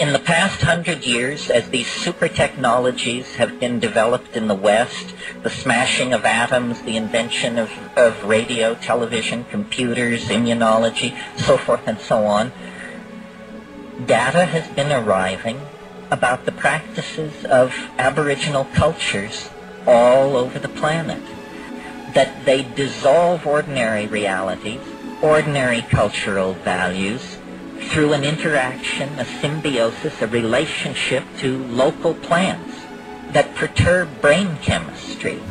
In the past 100 years, as these super technologies have been developed in the West, the smashing of atoms, the invention of radio, television, computers, immunology, so forth and so on, data has been arriving about the practices of Aboriginal cultures all over the planet, that they dissolve ordinary realities, ordinary cultural values, through an interaction, a symbiosis, a relationship to local plants that perturb brain chemistry.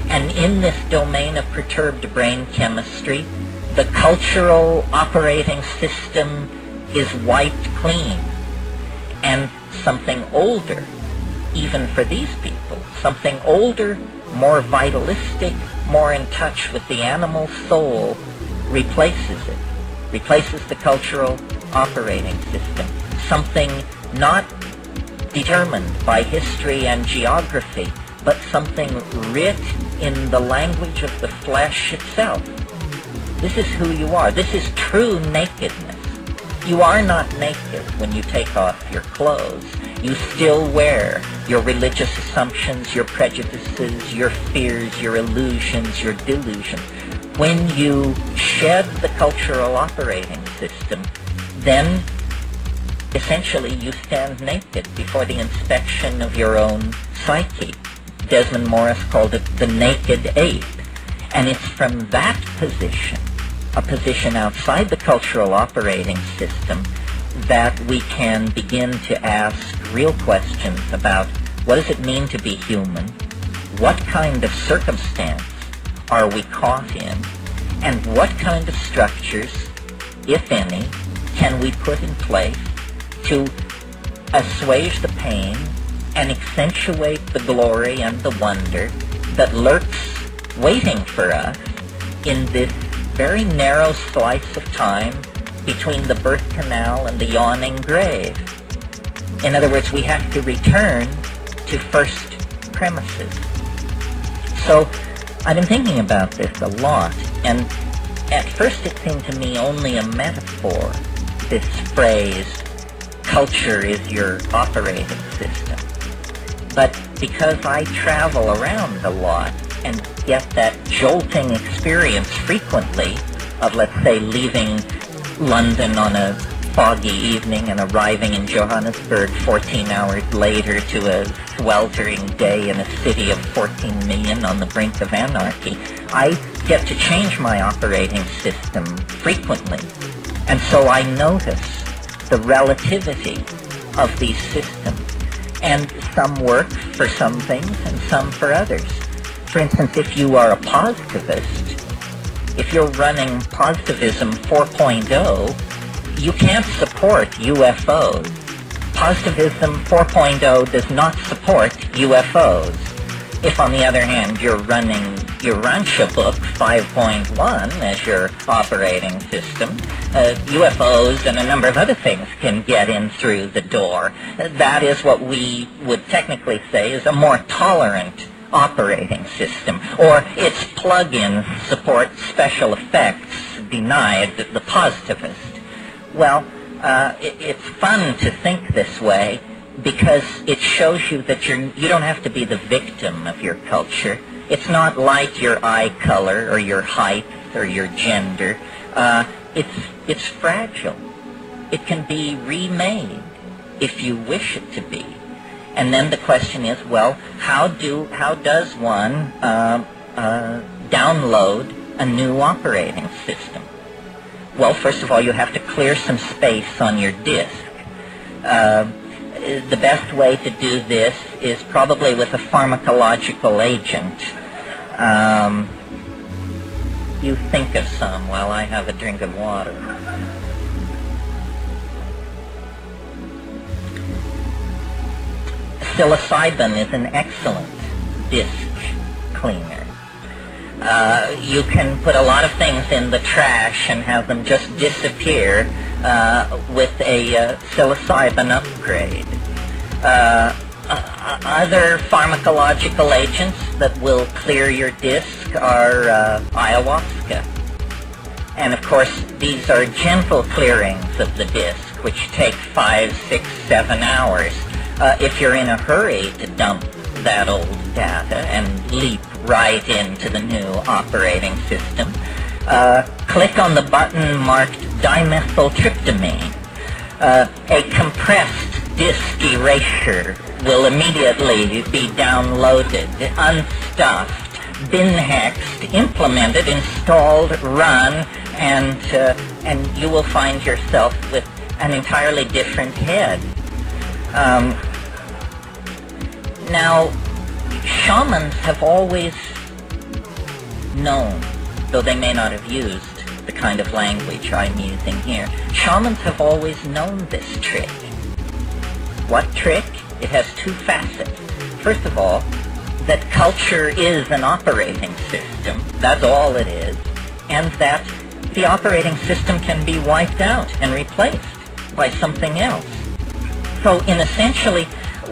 And in this domain of perturbed brain chemistry, the cultural operating system is wiped clean. And something older, even for these people, something older, more vitalistic, more in touch with the animal soul, replaces it, replaces the cultural operating system, something not determined by history and geography, but something writ in the language of the flesh itself. This is who you are. This is true nakedness. You are not naked when you take off your clothes. You still wear your religious assumptions, your prejudices, your fears, your illusions, your delusions. When you shed the cultural operating system, then essentially you stand naked before the inspection of your own psyche. Desmond Morris called it the naked ape. And it's from that position, a position outside the cultural operating system, that we can begin to ask real questions about what does it mean to be human, what kind of circumstance are we caught in, and what kind of structures, if any, can we put in place to assuage the pain and accentuate the glory and the wonder that lurks waiting for us in this very narrow slice of time between the birth canal and the yawning grave. In other words, we have to return to first premises. So I've been thinking about this a lot, and at first it seemed to me only a metaphor, this phrase, culture is your operating system. But because I travel around a lot and get that jolting experience frequently of, let's say, leaving London on a foggy evening and arriving in Johannesburg 14 hours later to a sweltering day in a city of 14 million on the brink of anarchy, I get to change my operating system frequently. And so I notice the relativity of these systems. And some work for some things and some for others. For instance, if you are a positivist, if you're running Positivism 4.0, you can't support UFOs. Positivism 4.0 does not support UFOs. If, on the other hand, you're running your Rancha book 5.1 as your operating system, UFOs and a number of other things can get in through the door. That is what we would technically say is a more tolerant operating system, or its plug-in support special effects denied the positivist. Well, it's fun to think this way because it shows you that you don't have to be the victim of your culture. It's not like your eye color or your height or your gender. It's fragile. It can be remade if you wish it to be. And then the question is, well, how does one download a new operating system? Well, first of all, you have to clear some space on your disk. The best way to do this is probably with a pharmacological agent. You think of some while I have a drink of water. Psilocybin is an excellent disk cleaner. You can put a lot of things in the trash and have them just disappear with a psilocybin upgrade. Other pharmacological agents that will clear your disk are ayahuasca. And of course, these are gentle clearings of the disk, which take 5, 6, 7 hours. If you're in a hurry to dump that old data and leap right into the new operating system, click on the button marked dimethyltryptamine. A compressed disk erasure will immediately be downloaded, unstuffed, bin-hexed, implemented, installed, run, and you will find yourself with an entirely different head. Now, shamans have always known, though they may not have used the kind of language I'm using here, shamans have always known this trick. What trick? It has two facets. First of all, that culture is an operating system. That's all it is. And that the operating system can be wiped out and replaced by something else. So in essentially,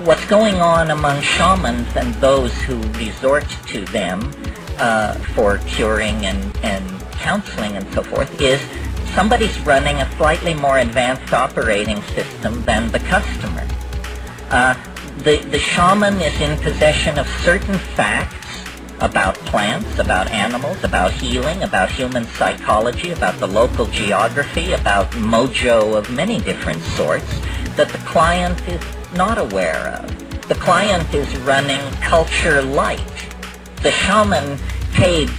what's going on among shamans and those who resort to them for curing and counseling and so forth is somebody's running a slightly more advanced operating system than the customer. The shaman is in possession of certain facts about plants, about animals, about healing, about human psychology, about the local geography, about mojo of many different sorts that the client is not aware of. The client is running culture light. The shaman paid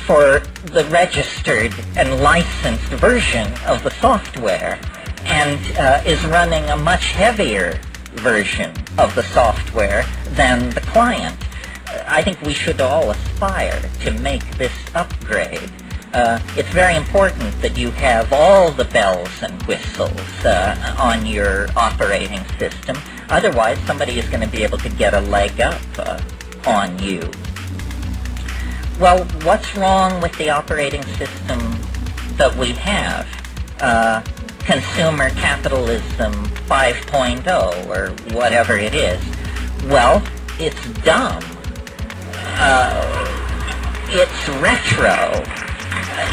for the registered and licensed version of the software and is running a much heavier version of the software than the client. I think we should all aspire to make this upgrade. It's very important that you have all the bells and whistles on your operating system. Otherwise, somebody is going to be able to get a leg up on you. Well, what's wrong with the operating system that we have? Consumer capitalism 5.0 or whatever it is. Well, it's dumb. It's retro.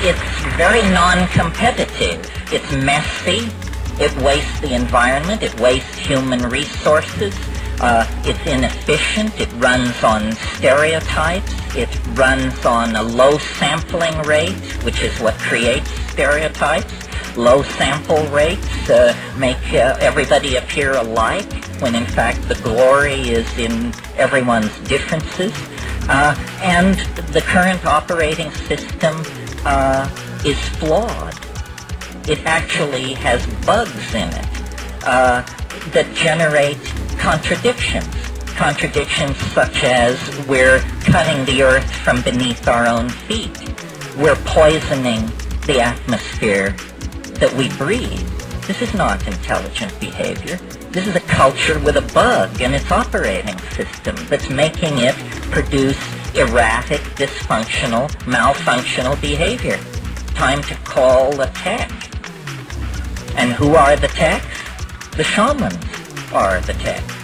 It's very non-competitive. It's messy. It wastes the environment. It wastes human resources. It's inefficient. It runs on stereotypes. It runs on a low sampling rate, which is what creates stereotypes. Low sample rates make everybody appear alike, when in fact the glory is in everyone's differences. And the current operating system is flawed. It actually has bugs in it that generate contradictions. Contradictions such as we're cutting the earth from beneath our own feet. We're poisoning the atmosphere that we breathe. This is not intelligent behavior. This is a culture with a bug in its operating system that's making it produce erratic, dysfunctional, malfunctional behavior. Time to call the tech. And who are the techs? The shamans are the techs.